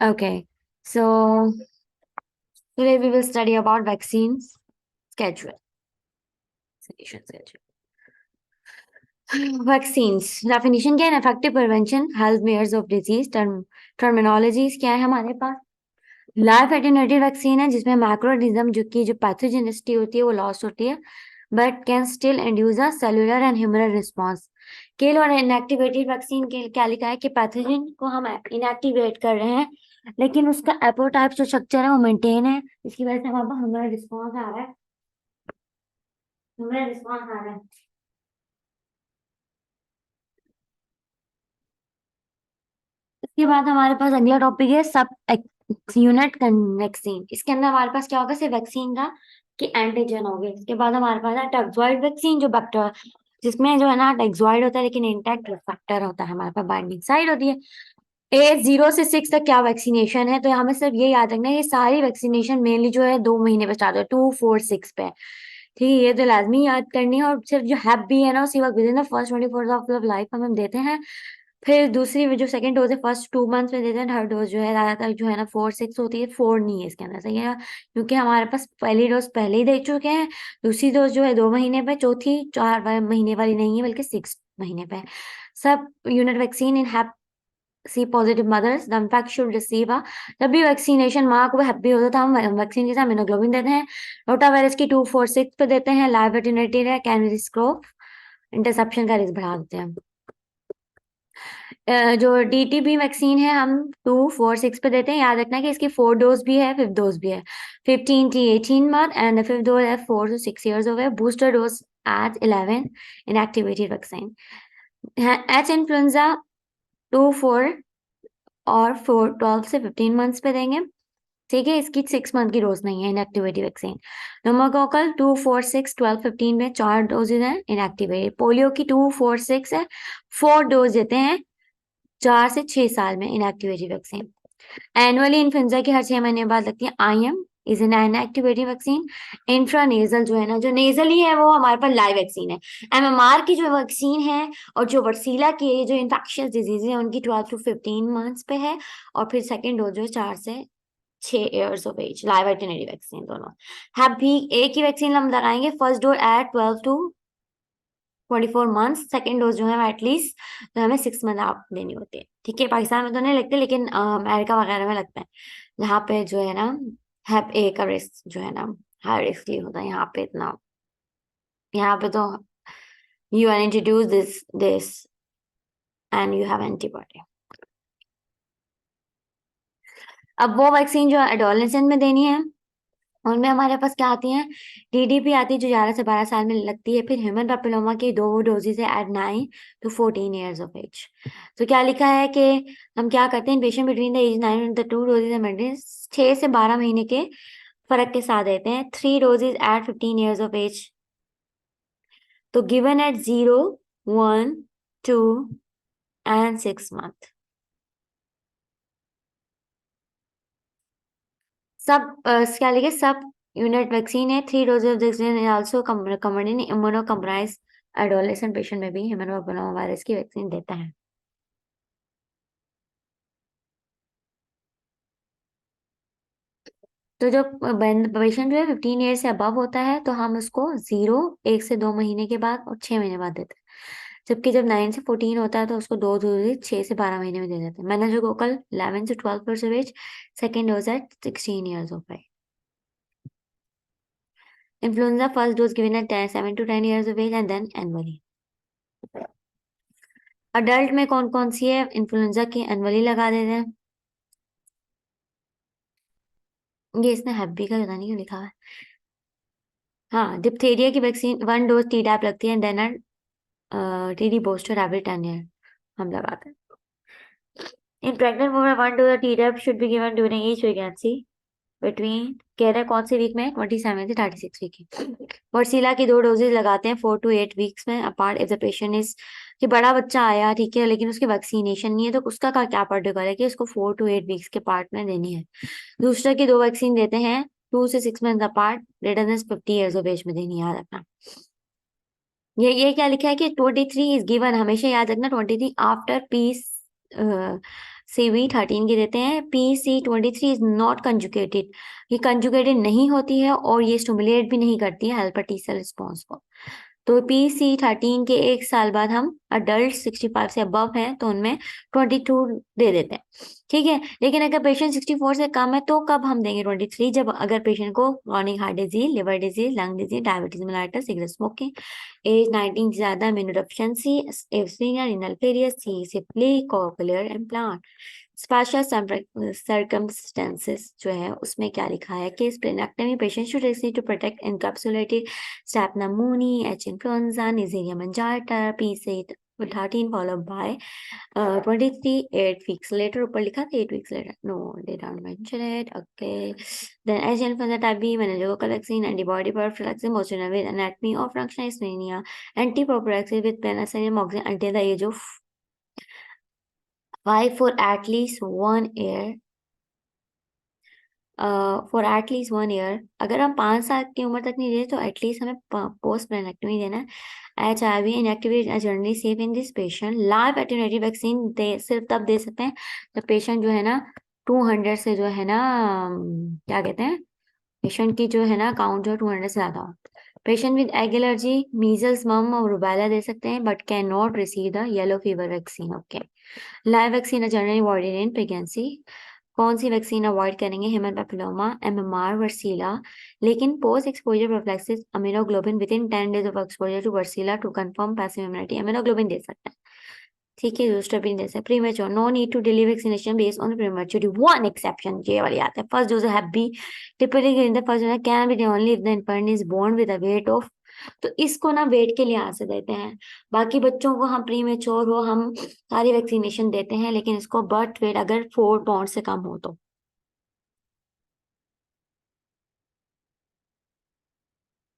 Okay, so today we will study about vaccines schedule. Vaccination schedule. Vaccines definition क्या है? Effective prevention, health measures of disease. Terminologies क्या है हमारे पास? Life attenuated vaccine है जिसमें macroorganism जो पैथोजेनिसिटी होती है वो लॉस होती है but can still induce a cellular and humoral response. Kill और इनएक्टिवेटेड वैक्सीन के क्या लिखा है कि पैथोजन को हम इनएक्टिवेट कर रहे हैं लेकिन उसका एपोटाइप जो स्ट्रक्चर है वो मेंटेन है, इसकी वजह से हमारे पास ह्यूमरल रिस्पॉन्स आ रहा है। ह्यूमरल रिस्पॉन्स आ रहा है। इसके बाद हमारे पास अगला टॉपिक है सब यूनिट वैक्सीन। इसके अंदर हमारे पास क्या होगा? सिर्फ वैक्सीन का कि एंटीजन हो गए। इसके बाद हमारे पास है टैक्सॉइड वैक्सीन जो बैक्टीरिया जिसमें जो है ना टैक्सॉइड होता है लेकिन इंटैक्ट रिसेप्टर होता है, हमारे पास बाइंडिंग साइड होती है। एज 0 से 6 तक क्या वैक्सीनेशन है तो हमें सिर्फ ये याद रखना है ये सारी वैक्सीनेशन मेनली जो है 2 महीने पे स्टार्ट हो 2 4 6 पे। ठीक है, ये तो लाजमी याद करनी है। और सिर्फ जो हैप भी है ना उसी वक्त with in the first 24 of life हम देते हैं। फिर दूसरी जो सेकंड डोज है फर्स्ट 2 मंथ्स में देते हैं। थर्ड डोज जो है ज्यादातर जो है ना 4 6 होती है, 4 नहीं है इसके अंदर, सही है, क्योंकि हमारे पास पहली डोज पहले ही दे चुके हैं। दूसरी डोज जो है 2 महीने पे, चौथी 4 महीने वाली नहीं है बल्कि 6 महीने पे। सब unit vaccine in hep C positive mothers the in fact should receive a. जब भी वैक्सीनेशन माँ को हैप्पी होता था हम वैक्सीन के साथ इम्यूनोग्लोबिन देते हैं। रोटा वायरस की 2 4 6 पे देते हैं। लाइव एटेन्यूएटेड है, कैन रिस्क इंटरसेप्शन का रिस्क बढ़ा देते हैं। जो डीटीबी वैक्सीन है हम 2 4 6 पे देते हैं। याद रखना कि इसकी 4 डोज भी है, 5th डोज भी है। 15 to 18 month and 5th dose है 4 to 6 years हो गए। Booster dose at 11 inactivated vaccine. H influenza 2 4 और 4 12 से 15 मंथ्स पे देंगे। ठीक है, इसकी 6 मंथ की डोज नहीं है इनएक्टिवेटेड वैक्सीन। नोमोकोकल 2 4 6 12 15 में 4 डोजेज हैं इनएक्टिवेटेड। पोलियो की 2 4 6 है, 4 डोज देते हैं 4 से 6 साल में इनएक्टिवेटेड वैक्सीन। एनुअली इन्फ्लुएंजा की हर 6 महीने बाद लगती है। IM is an inactivated vaccine. Intranasal जो है ना जो नेजली है वो हमारे पास लाइव वैक्सीन है। MMR की जो वैक्सीन है और जो वर्सीला की जो इन्फेक्शियस डिजीज है उनकी 12 to 15 मंथ्स पे है। और फिर सेकेंड डोज जो है 4 से 6 years of age. Live attenuated vaccine दोनों है भी एक ही वैक्सीन हम लगाएंगे। First dose at 12 to 24 months. Second dose जो है एटलीस्ट तो हमें 6 मंथ आप देनी होती है। ठीक है, पाकिस्तान में तो नहीं लगते लेकिन अमेरिका वगैरह में लगता है जहाँ पे जो है ना हैप ए का रिस्क जो है ना हाई रिस्क होता है। यहाँ पे इतना, यहाँ पे तो you are introduce this and you have antibody. अब वो वैक्सीन जो एडोलेसेंट में देनी है उनमें हमारे पास क्या आती है? DDP आती है जो 11 से 12 साल में लगती है। फिर ह्यूमन पैपिलोमा की 2 डोजेज है at 9 to 14 years of age. तो क्या लिखा है कि हम क्या करते हैं? Patient between the age 9 and the 2 doses maintain 6 से 12 महीने के फर्क के साथ देते हैं। 3 doses at 15 years of age. तो गिवन एट 0 1 2 एंड 6 मंथ। सब क्या लिखे? सब यूनिट वैक्सीन है। 3 doses of vaccine is also recommended in immunocompromised adolescent patient में भी ह्यूमन पैपिलोमा वायरस की वैक्सीन देता है। तो जो पेशेंट जो है 15 ईयर से अबव होता है तो हम उसको 1 से 2 महीने के बाद और 6 महीने बाद देते हैं। जबकि जब 9 से 14 होता है तो उसको 2 डोजेज 6 से 12 महीने में दे देते हैं। मैंने जो कोकल 11 से 12 age. Second dose at 16 years of age. Influenza first dose given at 7 to 10 years of age and then annually. Adult में कौन कौन सी है इन्फ्लुएंजा की? एनुअली लगा देते हैं। ये इसने हैप्पी का पता नहीं क्यों लिखा है। हाँ, डिप्थीरिया की वैक्सीन 1 डोज Tdap लगती है then TD booster every 10 year हम लगाते हैं। In pregnant women 1 dose Tdap should be given during each pregnancy between, कह रहे हैं कौन से वीक में? 27 से 36 वीक की। वर्सीला की 2 डोजेज लगाते हैं 4 to 8 वीक्स में apart if the patient is, कि बड़ा बच्चा आया ठीक है लेकिन उसकी वैक्सीनेशन नहीं है तो उसका क्या प्रोटोकॉल है कि उसको 4 to 8 वीक्स के पार्ट में देनी है। दूसरे की 2 वैक्सीन देते हैं 2 से 6 month apart greater than 50 years of age में देनी है, याद रखना। ये क्या लिखा है कि 23 इज गिवन, हमेशा याद रखना 23 आफ्टर पीस CV13 की देते हैं। PC23 इज नॉट कंजुगेटेड, ये कंजुगेटेड नहीं होती है और ये स्टिमुलेट भी नहीं करती है हेल्पर टी सेल रिस्पॉन्स को। तो PC13 के 1 साल बाद हम अडल्ट 65 से अबव हैं तो उनमें 22 दे देते हैं। ठीक है, लेकिन अगर पेशेंट 64 से कम है तो कब हम देंगे 23? जब अगर पेशेंट को chronic heart disease, liver disease, lung disease, diabetes mellitus, cigarette smoking, age 19 से ज्यादा, immunodeficiency, asplenia, renal failure, C SF leak, cochlear implant. Special circumstances जो है उसमें क्या लिखा है कि splenectomy patient should receive to protect encapsulated strep pneumoniae, H influenza, Neisseria meningitidis, P C 13 followed by 23 8 weeks letter. ऊपर लिखा था 8 weeks later, no they don't mention it. Okay, then H influenza type B, meningococcal vaccine, antibody prophylaxis, motion with anatomy of functional dyspnea, anti-prophylaxis with penicillin, moxin until the age of 5 for at least 1 year, for at least 1 year. अगर हम 5 साल की उम्र तक नहीं दे तो at least हमें post प्लेनेक्टमी देना है। HIV inactivate generally safe in this patient. Live attenuated vaccine दे सिर्फ तब दे सकते हैं जब पेशेंट जो है ना 200 से जो है ना क्या कहते हैं, पेशेंट की जो है ना काउंट जो 200 से ज्यादा हो। Patient with egg allergy, measles, मम और रुबेला दे सकते हैं but can not receive the yellow fever vaccine. Okay, live vaccine generally avoided in pregnancy. कौन सी वैक्सीन अवॉइड करेंगे? Human papilloma, MMR, varicella. लेकिन post exposure prophylaxis immunoglobulin within 10 days of exposure to varicella to confirm passive immunity, immunoglobulin दे सकते हैं। ठीक है, दूसरा भी दे सकते हैं। Premature, no need to delay vaccination based on premature, one exception, ये वाली आते हैं। First dose have be typically in the first dose can be only if the infant is born with a weight of, तो इसको ना wait के लिहाज से देते हैं। बाकी बच्चों को हम प्री मेच्योर हो हम सारी वैक्सीनेशन देते हैं, लेकिन इसको बर्थ वेट अगर 4 पाउंड से कम हो तो।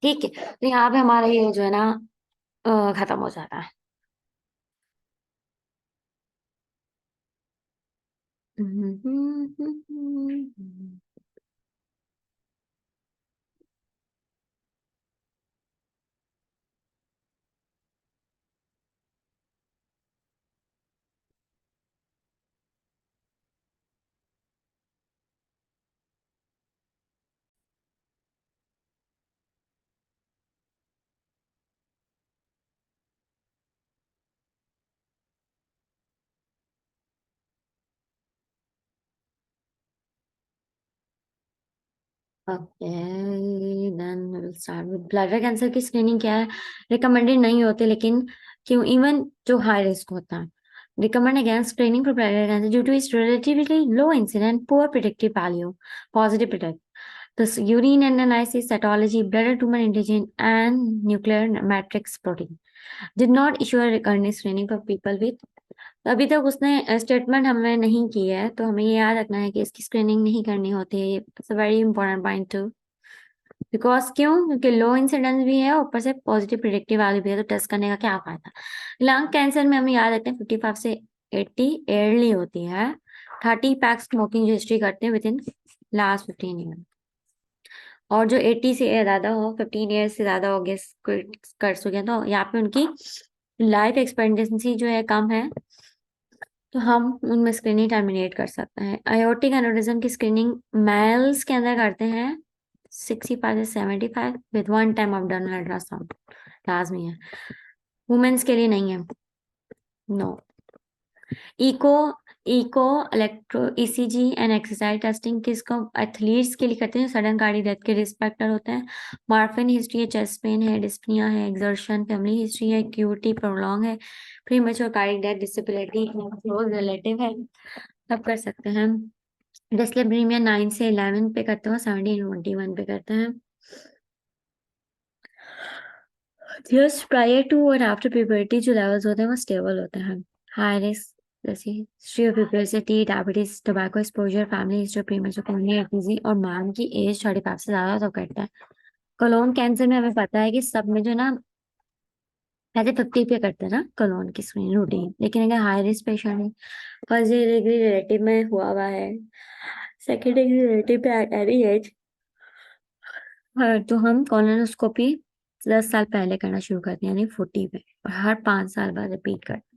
ठीक है, तो यहाँ पे हमारा ये जो है ना खत्म हो जाता है। Okay, then will start with bladder cancer की स्क्रीनिंग क्या है? रिकमेंडेड नहीं होते, लेकिन क्यों? इवन जो हाई रिस्क होता है, recommend against screening for bladder cancer due to its relatively low incidence, poor predictive value, positive predict. Thus, urine analysis, cytology, bladder tumor antigen, and nuclear matrix protein did not issue a recurrent screening for people with, तो अभी तक उसने statement हमें नहीं की है, तो हमें ये याद रखना है कि इसकी स्क्रीनिंग नहीं करनी होती है। It's a very important point two, because क्यों? क्योंकि लो इंसिडेंस भी है, ऊपर से पॉजिटिव प्रिडिक्टिव वैल्यू भी है, तो टेस्ट करने का क्या फायदा? लंग कैंसर में हमें याद रखते हैं 55 से 80 एयरली होती है। 30 पैक स्मोकिंग जो हिस्ट्री करते हैं विद इन लास्ट 15 ईयर, और जो 80 से ज्यादा हो, 15 ईयर से ज्यादा हो गया कर चुके हैं, तो यहाँ पे उनकी लाइफ एक्सपेक्टेंसी जो है कम है, तो हम उनमें स्क्रीनिंग टर्मिनेट कर सकते हैं। आयोटिक एनोरिज्म की स्क्रीनिंग मेल्स के अंदर करते हैं 65 से 75 with one time abdominal ultrasound, लाजमी है। वुमेन्स के लिए नहीं है, no. Echo echo electro ECG and exercise testing किसको? एथलीट्स के लिए करते हैं, सडन कार्डियक डेथ के रिस्क फैक्टर होते हैं। मार्फिन हिस्ट्री है, चेस्ट पेन है, डिस्पनिया है, एक्सर्शन, फैमिली हिस्ट्री है, क्यूटी प्रोलॉन्ग है, premature cardiac death, disability close relative है, सब कर सकते हैं। डिस्लेप्रीमिया 9 से 11 पे करते हो, 17 21 पे करते हैं। जस्ट प्रायर टू और आफ्टर प्यूबर्टी जो लेवल्स होते हैं वो स्टेबल होते हैं। हाई रिस्क जैसे history of obesity, diabetes, tobacco exposure, family history of premature coronary disease, और मैम की एज 35 से ज्यादा तो करता है। कोलोन कैंसर में हमें पता है कि सब में जो ना पहले 50 पे करते हैं ना कोलोन की स्क्रीन रूटीन, लेकिन अगर हाई रिस्क पेशेंट है, फर्स्ट डिग्री रिलेटिव में हुआ है, सेकेंड डिग्री रिलेटिव पे एट एनी एज, तो हम कोलोनोस्कोपी 10 साल पहले करना शुरू करते हैं, यानी 40 पे, और हर 5 साल बाद रिपीट करते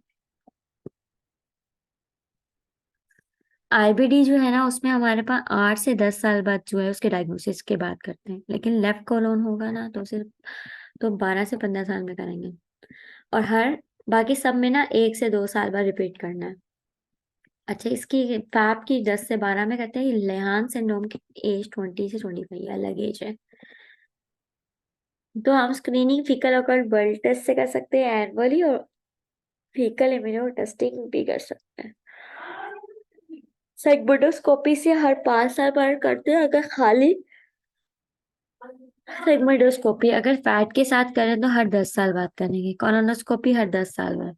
आईबीडी जो है ना, उसमें हमारे पास 8 से 10 साल बाद जो है उसके डायग्नोसिस के बाद करते हैं, लेकिन लेफ्ट कोलोन होगा ना तो सिर्फ तो 12 से 15 साल में करेंगे। और हर बाकी सब में ना 1 से 2 साल बाद रिपीट करना है। अच्छा, इसकी फैप की 10 से 12 में करते हैं। लेहान सिंड्रोम की एज 20 से 25, अलग एज है। तो हम screening fecal occult blood test से कर सकते हैं एनुअली, और फीकल इम्यूनो टेस्टिंग भी कर सकते हैं। सेगमेंटोस्कोपी से हर 5 साल बाद करते हैं। अगर खाली सेगमेंटोस्कोपी अगर फैट के साथ करें तो हर 10 साल बाद करेंगे। कॉलोनोस्कोपी हर 10 साल बाद।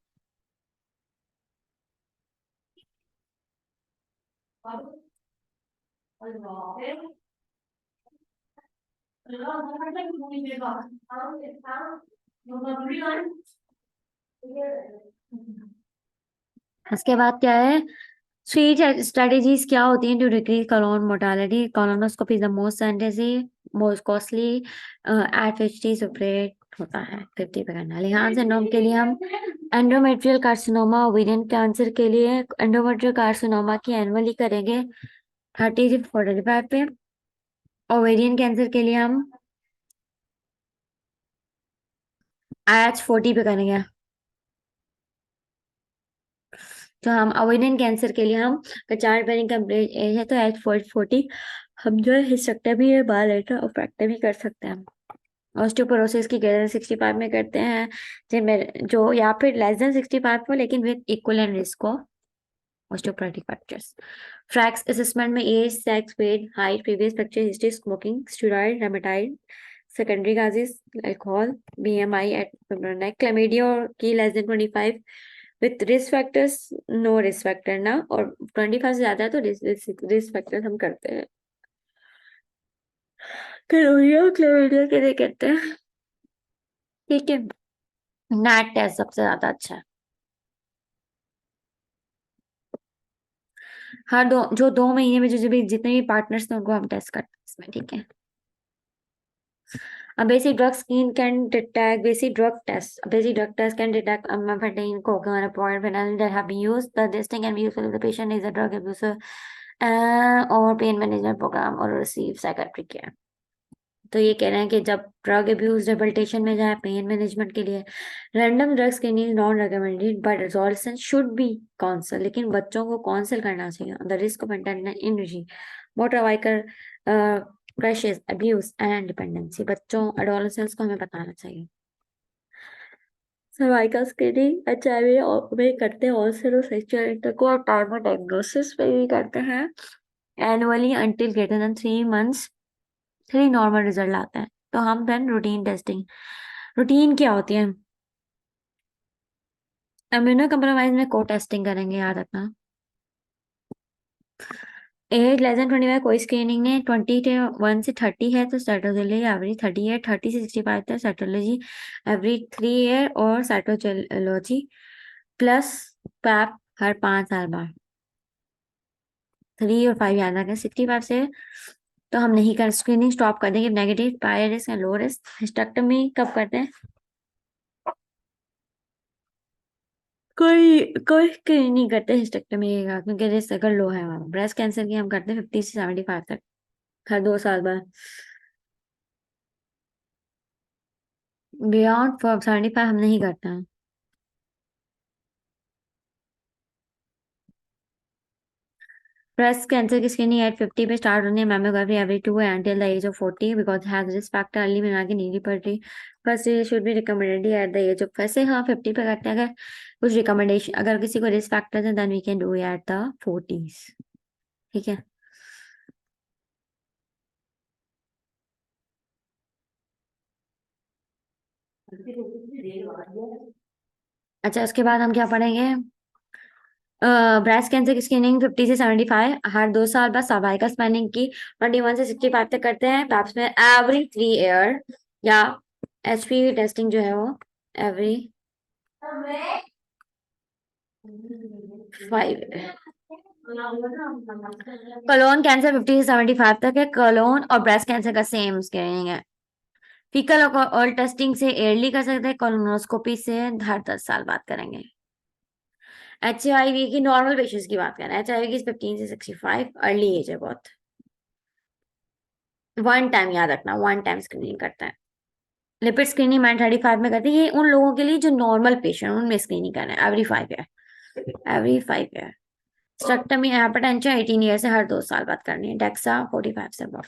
उसके बाद क्या है, थ्री स्ट्रेटेजीज क्या होती हैं to decrease colon mortality. Colonoscopy is the most sensitive most costly at 50 separate होता है 50 पे करना। लिहान सिंड्रोम के लिए हम एंडोमेट्रियल कार्सिनोमा, ओवेरियन कैंसर के लिए एंडोमेट्रियल कार्सिनोमा की एनुअली करेंगे 30 से 45 पे। ओवेरियन कैंसर के लिए हम AH 40 पे करेंगे। तो हम ओवेरियन कैंसर के लिए हम चार बेरिंग का एज है तो AH 40 हम जो है हिस्टेक्टमी या बायोलेटरल कर सकते हैं। ऑस्टियोपोरोसिस की ग्रेटर 65 में करते हैं, जिनमें जो या फिर लेस देन 65 हो लेकिन विद इक्वलेंट रिस्क हो ऑस्टियोपोरोटिक फ्रैक्चर्स। फ्रैक्स असेसमेंट में age, sex, weight, height, previous fracture history, smoking, steroid, rheumatoid, secondary causes, alcohol, BMI at क्लैमिडिया की less than 25 with risk factors, no risk factor ना, और 25 से ज्यादा है तो रिस्क फैक्टर हम करते हैं। क्लैमिडिया के लिए कहते हैं। ठीक है, नैट टेस्ट सबसे ज्यादा अच्छा है। हर दो जो 2 महीने में जो भी जितने भी पार्टनर्स थे उनको हम टेस्ट करते हैं इसमें। ठीक है। A basic drug screen can detect basic drug test can detect amphetamine, cocaine, or phenol that have been used. The testing can be useful if the patient is a drug abuser or pain management program or receive psychiatric care. तो ये कह रहे हैं कि जब drug abuse rehabilitation में जाए pen management के लिए, random drug screening non recommended but resolution should be counsel. लेकिन बच्चों को काउंसल करना चाहिए the risk of injury, motor vehicle crashes, abuse and dependency. बच्चों एडोलेसेंट्स को हमें बताना चाहिए। सर्वाइकल स्क्रीनिंग एचआईवी में करते हैं, also sexual intercourse time diagnosis पे भी करते हैं annually until greater than 3 months. 3 normal result आते हैं तो हम देन रूटीन टेस्टिंग। रूटीन क्या होती है, इम्यूनो कम्प्रोमाइज में को टेस्टिंग करेंगे, याद रखना। एज लेस देन 25 कोई स्क्रीनिंग नहीं। 21 से 30 है तो साइटोलॉजी एवरी 30 है। 30 से 65 तक साइटोलॉजी एवरी 3 ईयर और साइटोलॉजी प्लस पैप हर 5 साल बाद। 3 और 5 याद रखें। 65 से तो हम नहीं कर, स्क्रीनिंग स्टॉप कर देंगे। नेगेटिव, हाई रिस्क या लो रिस्क। हिस्टेक्टोमी कब करते हैं, कोई कोई कहीं नहीं करते हिस्टेक्टोमी का क्योंकि रिस्क अगर लो है हमारा। ब्रेस्ट कैंसर की हम करते हैं 50 से 75 तक हर 2 साल बाद। बियॉन्ड 75 हम नहीं करते हैं। ब्रेस्ट कैंसर की स्क्रीनिंग एट 50 पे स्टार्ट होनी है। Mammography every 2 until the age of 40 because it has risk factor early में आगे नीली पड़ती। First should be recommended at the age of, वैसे हाँ 50 पे करते हैं। अगर कुछ रिकमेंडेशन, अगर किसी को रिस्क फैक्टर है then we can do at the 40s। ठीक है। अच्छा, उसके बाद हम क्या पढ़ेंगे, ब्रेस्ट कैंसर की स्क्रीनिंग 50 से 75 हर 2 साल बाद। सर्वाइकल स्कैनिंग की 21 से 65 तक करते हैं। पैप्स में एवरी 3 ईयर, या एचपीवी टेस्टिंग जो है वो एवरी 5। कोलोन कैंसर 50 से 75 तक है। कोलोन और ब्रेस्ट कैंसर का सेम स्क्रीनिंग है। फीकल और टेस्टिंग से एयरली कर सकते हैं। कोलोनोस्कोपी से हर 10 साल बाद करेंगे। HIV की नॉर्मल पेशेंट्स की बात करें, HIV की 15 से 65, अर्ली एज है बहुत। वन टाइम याद रखना, वन टाइम स्क्रीनिंग करता है। लिपिड स्क्रीनिंग मैन 35 में करती है, ये उन लोगों के लिए जो नॉर्मल पेशेंट, उनमें स्क्रीनिंग करना है एवरी 5 ईयर, एवरी 5 ईयर। स्ट्रक्टमी हाइपरटेंशन 18 ईयर से हर 2 साल बाद करनी है। डेक्सा 45 से above.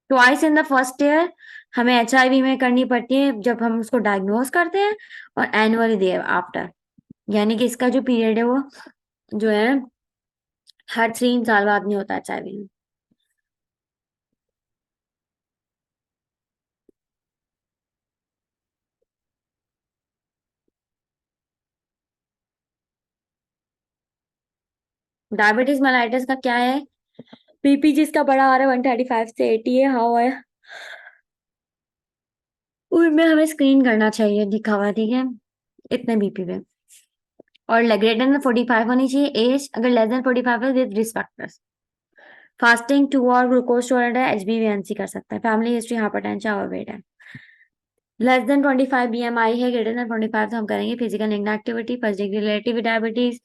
Twice in the first year हमें HIV में करनी पड़ती है जब हम उसको डायग्नोज करते हैं, और एनुअली देयर आफ्टर, यानी कि इसका जो पीरियड है वो जो है हर 3 साल बाद नहीं होता HIV में। डायबिटीज मेलाइटिस का क्या है? बीपी जिसका बड़ा आ रहा है 135 से 80 है, हाउ है, उनमें हमें स्क्रीन करना चाहिए लिखा हुआ है, ठीक है, इतने बीपी पे। और ग्रेटर देन 45 होनी चाहिए एज, अगर लेस देन 45 है with risk factors. Fasting, two और ग्लूकोज टॉलरेंट है, HbA1c कर सकता है, फैमिली हिस्ट्री, हाइपरटेंशन, ओवरवेट है। लेस देन 25 BMI है, ग्रेटर देन 25 तो हम करेंगे physical activity, first degree relative diabetes,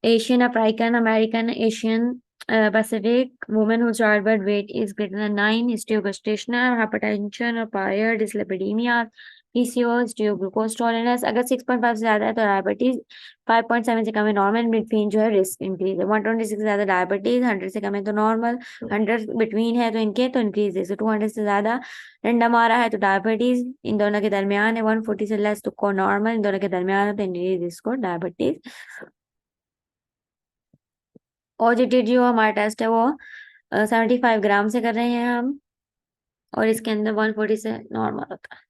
Asian, African, American, Asian, Pacific, women whose childbirth weight is greater than 9, history of gestational hypertension or prior dyslipidemia, PCOS, history of glucose tolerance, अगर 6.5 से ज्यादा है तो diabetes, 5.7 से कम है normal, between जो है risk increase है, 126 से ज्यादा डायबिटीज, 100 से कम है तो नॉर्मल, 100 बिटवीन है तो इनके तो इंक्रीज है, 200 से ज्यादा रैंडम आ रहा है तो डायबिटीज, इन दोनों के दरमियान है 140 से लेस तो को नॉर्मल, इन दोनों के दरमियान है तो इंक्रीज इसको डायबिटीज। OGTT जो हमारा टेस्ट है वो 75 ग्राम से कर रहे हैं हम, और इसके अंदर 140 से नॉर्मल होता है।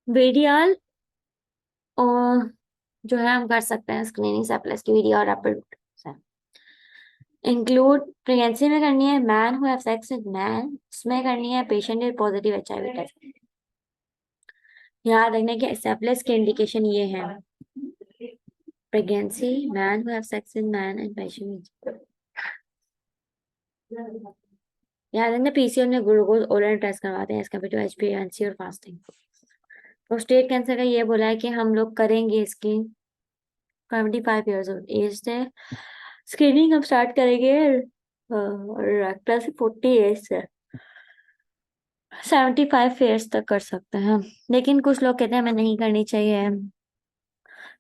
वीडियल और जो है हम कर सकते हैं स्क्रीनिंग से प्लस की वीडियो और रैपिड से। इंक्लूड प्रेगनेंसी में करनी है, man who have sex with man उसमें करनी है, patient is positive HIV test. याद रखने के एसेप्लेस के इंडिकेशन ये है, pregnancy, man who have sex with man and patient. याद रखना PCOS में ग्लूकोज ओरल टेस्ट करवाते हैं एज कम्पेयर टू HbA1c और फास्टिंग। प्रोस्टेट कैंसर का ये बोला है कि हम लोग करेंगे इसकी 25 ईयर्स ऑफ एज से स्क्रीनिंग हम स्टार्ट करेंगे, और प्लस 40 एज से 75 ईयर्स तक कर सकते हैं, लेकिन कुछ लोग कहते हैं हमें नहीं करनी चाहिए,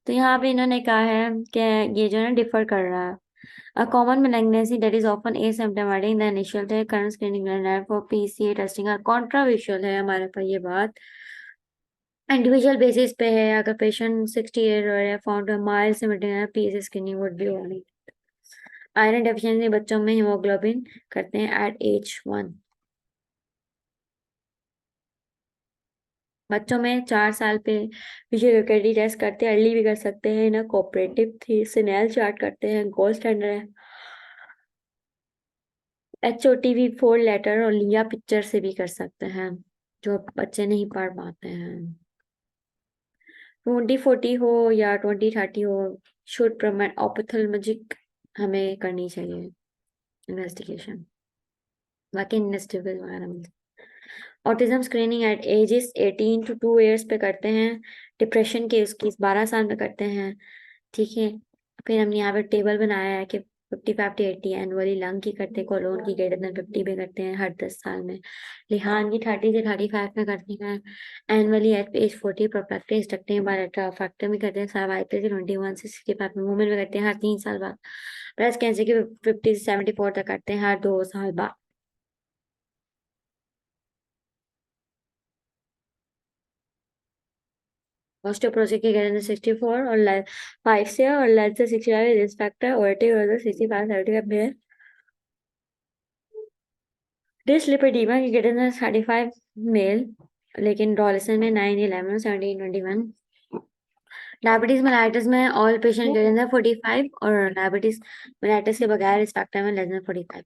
तो यहाँ पे इन्होंने कहा है कि ये जो है डिफर कर रहा है। A common malignancy that is often asymptomatic in the initial day, current screening guideline for PCA testing are controversial है हमारे पास ये बात, इंडिविजुअल बेसिस पे है, अगर पेशेंट 60 ईयर है फाउंड माइल्ड सिम्टम है PCA screening would be only. Iron deficiency बच्चों में हीमोग्लोबिन करते हैं एट एज 1, बच्चों में 4 साल पे फिजियोलॉजिकली टेस्ट करते हैं, अर्ली भी कर सकते हैं ना, कोऑपरेटिव थी सिनेल चार्ट करते हैं, गोल्ड स्टैंडर्ड है, HOTV 4 लेटर और लिया पिक्चर से भी कर सकते हैं जो बच्चे नहीं पढ़ पाते हैं। 2040 हो या 2030 हो, शुड प्रमाण ऑपथेल्मोलॉजिक हमें करनी चाहिए इन्वेस्टिगेशन, बाकी इन्वेस्टिगेशन वगैरह में। Autism screening at ages 18 to 2 years पे करते हैं, डिप्रेशन के उसकी 12 साल में करते हैं, ठीक है। फिर हमने यहाँ पे टेबल बनाया है कि 55 to 80 एनुअली, लंग की करते हैं, कोलोन की ग्रेटर देन 50 पे करते हैं हर 10 साल में, लिहान की 30 से 35 में करते हैं एनुअली, एट एज 40 प्रोफैक्टिस रखते हैं, बायोरेक्टर में करते हैं, सर्वाइकल की 21 से 65 में, वुमेन में करते हैं हर 3 साल बाद, ब्रेस्ट कैंसर की 50 से 74 तक करते हैं हर 2 साल बाद। ऑस्टियोपोरोसिस की ग्रेटर देन 64 और 5 से और लेस देन 65 रिस्क फैक्टर, ओरेटिक और 65 75 में, डिसलिपिडीमा की ग्रेटर देन 35 मेल, लेकिन डॉलसन में 9 11 17 21, डायबिटीज मेलाइटिस में ऑल पेशेंट ग्रेटर देन 45 और डायबिटीज मेलाइटिस के बगैर इस फैक्टर में लेस देन 45।